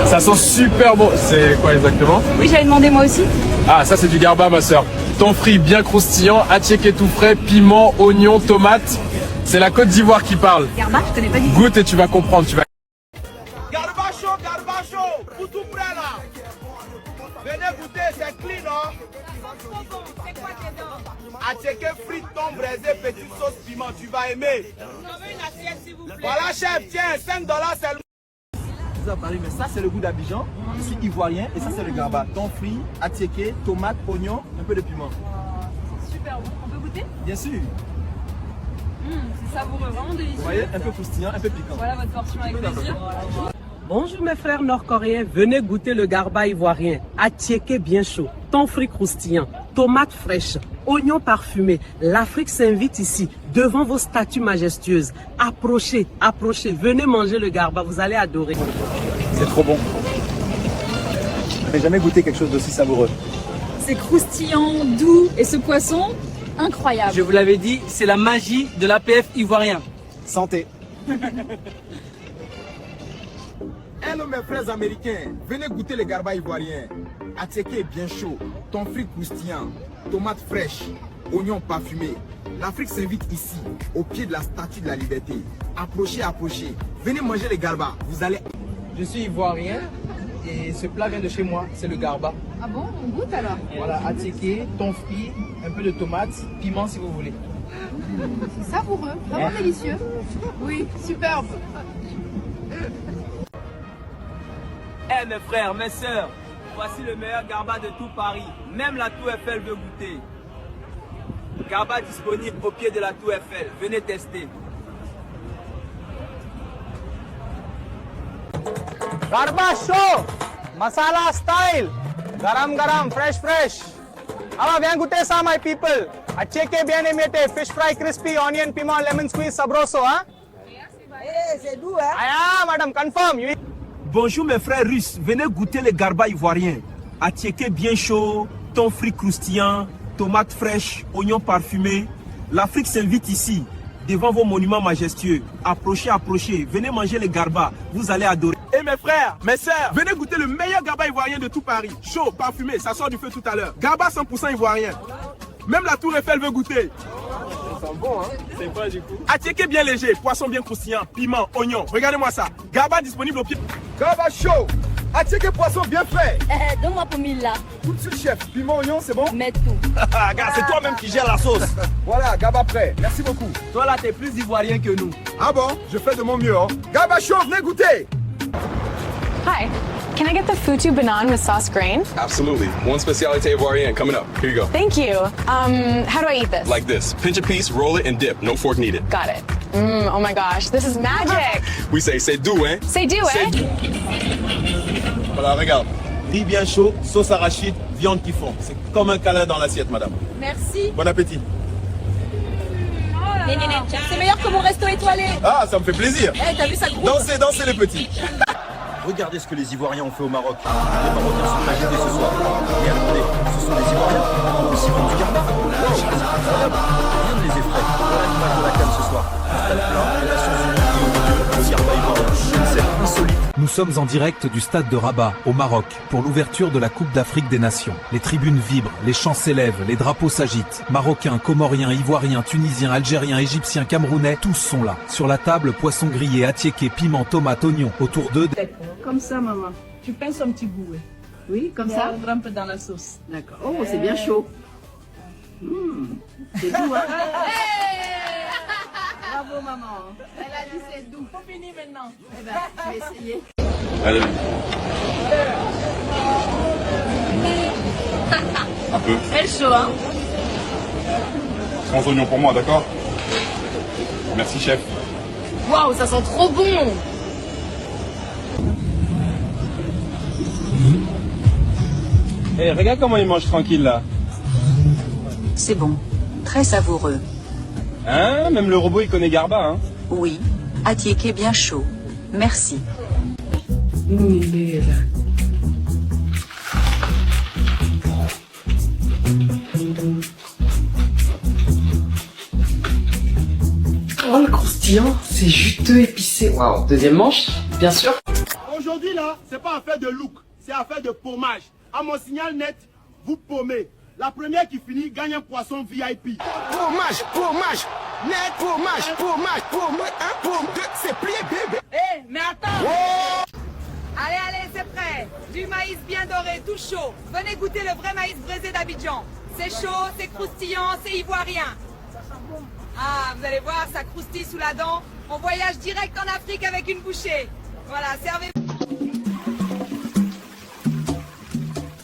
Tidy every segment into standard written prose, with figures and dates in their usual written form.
Ça sent super bon. C'est quoi exactement? Oui, j'avais demandé moi aussi. Ah, ça c'est du garba, ma soeur. Thon frit bien croustillant, attiéké tout frais, piment, oignon, tomate. C'est la Côte d'Ivoire qui parle. Garba, je connais pas du tout. Goûte et tu vas comprendre. Garba chaud, pour tout prêt là. Venez goûter, c'est clean, hein. C'est quoi dedans? Attiéké frites, thon braisé, petite sauce piment, tu vas aimer. J'en veux une assiette s'il vous plaît. Voilà, chef, tiens, $5 seulement. Mais ça c'est le goût d'Abidjan, je suis ivoirien et ça c'est le garba. Thon frit, attiéké, tomate, oignon, un peu de piment. Super bon. On peut goûter? Bien sûr. C'est savoureux, vraiment délicieux. Vous voyez, un peu croustillant, un peu piquant. Voilà votre portion avec plaisir. Bonjour mes frères nord-coréens, venez goûter le garba ivoirien, attiéké bien chaud, thon frit croustillant, tomates fraîches, oignons parfumés. L'Afrique s'invite ici, devant vos statues majestueuses. Approchez, approchez, venez manger le garba, vous allez adorer. C'est trop bon. Je n'ai jamais goûté quelque chose d'aussi savoureux. C'est croustillant, doux et ce poisson, incroyable. Je vous l'avais dit, c'est la magie de l'APF ivoirien. Santé. Hello mes frères américains, venez goûter le garba ivoirien. Attiéké bien chaud, thon frit croustillant, tomates fraîches, oignons parfumés. L'Afrique s'invite ici, au pied de la statue de la liberté. Approchez, approchez. Venez manger le garba, vous allez... Je suis ivoirien et ce plat vient de chez moi, c'est le garba. Ah bon, on goûte alors? Voilà, attiéké, thon frit, un peu de tomate, piment si vous voulez. C'est savoureux, vraiment délicieux. Oui, superbe. Eh mes frères, mes sœurs, voici le meilleur garba de tout Paris. Même la Tour Eiffel veut goûter. Garba disponible au pied de la Tour Eiffel. Venez tester. Garba chaud, masala style, garam garam, fresh. Alors viens goûter ça my people. Attiéké bien émietté, fish fry crispy, onion, piment, lemon squeeze, sabroso, hein? C'est doux, hein? Ah madame, confirm. Bonjour mes frères russes, venez goûter le garba ivoirien. Attiéké bien chaud, thon frit croustillant, tomates fraîches, oignons parfumés. L'Afrique s'invite ici, devant vos monuments majestueux. Approchez, approchez, venez manger le garba, vous allez adorer. Et mes frères, mes sœurs, venez goûter le meilleur garba ivoirien de tout Paris. Chaud, parfumé, ça sort du feu tout à l'heure. Garba 100% ivoirien. Même la Tour Eiffel veut goûter. Ça sent bon, hein? C'est quoi du coup? Attiéké bien léger, poisson bien croustillant, piment, oignon. Regardez-moi ça. Garba disponible au pied. Garba chaud. Attiéké poisson bien fait. Donne-moi pour 1000 là. Tout de suite, chef. Piment, oignon, c'est bon? Mets tout. Regarde, c'est toi-même qui gère la sauce. Voilà, Garba prêt. Merci beaucoup. Toi là, t'es plus ivoirien que nous. Ah bon? Je fais de mon mieux, hein? Garba chaud, venez goûter. Hi, can I get the futu banan with sauce grain? Absolutely. One speciality Ivoirienne coming up. Here you go. Thank you. How do I eat this? Like this. Pinch a piece, roll it, and dip. No fork needed. Got it. Oh my gosh, this is magic. We say, c'est doux, hein? Say do C'est it. doux. Voilà, regarde. Riz bien chaud, sauce arachide, viande qui fond. C'est comme un câlin dans l'assiette, madame. Merci. Bon appétit. C'est meilleur que mon resto étoilé. Ah, ça me fait plaisir. Eh, t'as vu ça groupe? Dansez, dansez les petits. Regardez ce que les Ivoiriens ont fait au Maroc. Les Marocains sont agités ce soir. Mais attendez, ce sont des Ivoiriens qui ont aussi vendu du garba. C'est incroyable. Rien ne les effraie. Voilà l'image de la CAN ce soir. Stade plein, les Nations Unies, le garba ivoirien. Une scène insolite. Nous sommes en direct du stade de Rabat, au Maroc, pour l'ouverture de la Coupe d'Afrique des Nations. Les tribunes vibrent, les chants s'élèvent, les drapeaux s'agitent. Marocains, Comoriens, Ivoiriens, Tunisiens, Algériens, Égyptiens, Camerounais, tous sont là. Sur la table, poisson grillé, attiéké, piment, tomate, oignon. Autour d'eux... Comme ça maman, tu pinces un petit bout. Oui, comme ça? Un peu dans la sauce. D'accord. Oh, c'est bien chaud. C'est doux, hein? Bravo maman. Elle a dit c'est doux. On finit maintenant. Eh ben, je vais essayer. Allez. Un peu. Elle chaud, hein? Sans oignon pour moi, d'accord? Merci, chef. Waouh, ça sent trop bon. Eh, regarde comment il mange tranquille là. C'est bon. Très savoureux. Hein? Même le robot il connaît garba, hein? Oui. Attiéké bien chaud. Merci. Il est là. Oh le croustillant. c'est juteux, épicé. Waouh. Deuxième manche, bien sûr. Aujourd'hui là, c'est pas affaire de look, c'est affaire de pommage. À mon signal net, vous pommez. La première qui finit gagne un poisson VIP. Pommage, pommage, net, pommage, pommage, pommage, un pomme, deux, c'est plié bébé. Hé, mais attends. Allez, allez, c'est prêt. Du maïs bien doré, tout chaud. Venez goûter le vrai maïs braisé d'Abidjan. C'est chaud, c'est croustillant, c'est ivoirien. Ah, vous allez voir, ça croustille sous la dent. On voyage direct en Afrique avec une bouchée. Voilà, servez.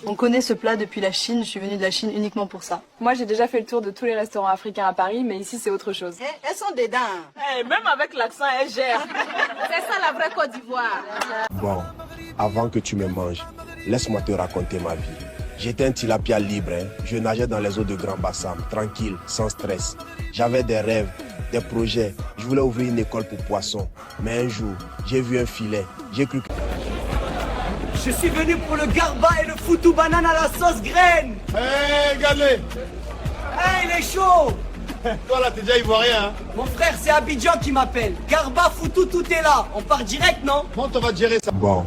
On connaît ce plat depuis la Chine, je suis venue de la Chine uniquement pour ça. Moi, j'ai déjà fait le tour de tous les restaurants africains à Paris, mais ici, c'est autre chose. Elles sont dedans. Même avec l'accent, elle gère. C'est ça la vraie Côte d'Ivoire. Bon, avant que tu me manges, laisse-moi te raconter ma vie. J'étais un tilapia libre, hein. Je nageais dans les eaux de Grand Bassam, tranquille, sans stress. J'avais des rêves, des projets. Je voulais ouvrir une école pour poissons. Mais un jour, j'ai vu un filet. J'ai cru que... Je suis venu pour le garba et le foutou banane à la sauce graine. Hé, Galé! Il est chaud. Toi là, t'es déjà ivoirien, hein? Mon frère, c'est Abidjan qui m'appelle. Garba, foutou, tout est là. On part direct, non? Comment on va gérer ça? Bon,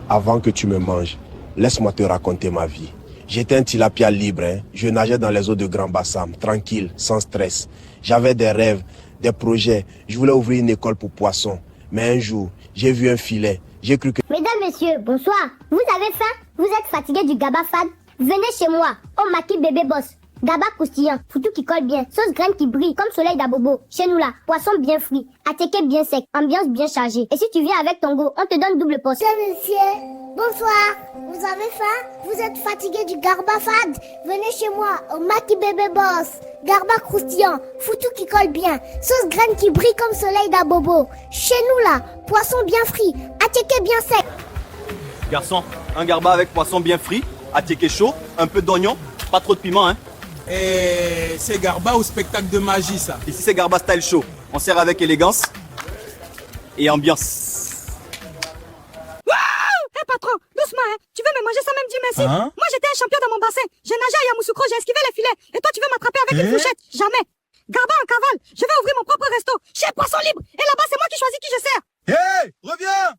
avant que tu me manges, laisse-moi te raconter ma vie. J'étais un tilapia libre, hein. Je nageais dans les eaux de Grand Bassam, tranquille, sans stress. J'avais des rêves, des projets. Je voulais ouvrir une école pour poissons. Mais un jour, j'ai vu un filet. J'ai cru que... Mesdames, messieurs, bonsoir. Vous avez faim? Vous êtes fatigué du gaba fade? Venez chez moi. Au maquis bébé boss. Gaba croustillant, foutu qui colle bien, sauce graine qui brille comme soleil d'Abobo. Chez nous là, poisson bien frit, attiéké bien sec, ambiance bien chargée. Et si tu viens avec ton go, on te donne double poste. Monsieur, bonsoir. Vous avez faim? Vous êtes fatigué du garba fade? Venez chez moi, au maquis bébé boss. Garba croustillant, foutu qui colle bien, sauce graine qui brille comme soleil d'Abobo. Chez nous là, poisson bien frit, attiéké bien sec. Garçon, un garba avec poisson bien frit, attiéké chaud, un peu d'oignon, pas trop de piment, hein. Et c'est garba ou spectacle de magie ça? Ici c'est garba style show. On sert avec élégance et ambiance. Hé patron, doucement, hein. Tu veux me manger sans même dire merci? Moi j'étais un champion dans mon bassin. J'ai nagé à Yamoussoukro, j'ai esquivé les filets. Et toi tu veux m'attraper avec une fourchette? Jamais. Garba en cavale, je vais ouvrir mon propre resto. Chez Poisson Libre. Et là-bas c'est moi qui choisis qui je sers. Hé, reviens!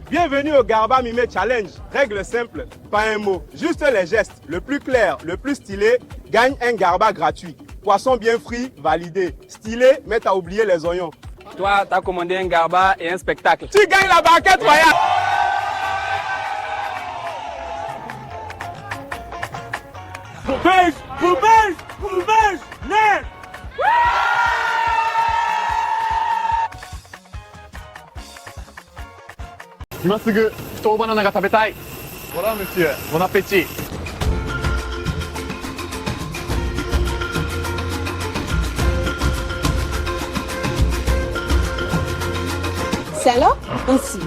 Bienvenue au Garba Mimé Challenge. Règle simple, pas un mot, juste les gestes. Le plus clair, le plus stylé, gagne un garba gratuit. Poisson bien frit, validé. Stylé, mais t'as oublié les oignons. Toi, t'as commandé un garba et un spectacle. Tu gagnes la banquette royale. Poupège, net. Voilà, monsieur. Bon appétit. C'est alors? Ainsi.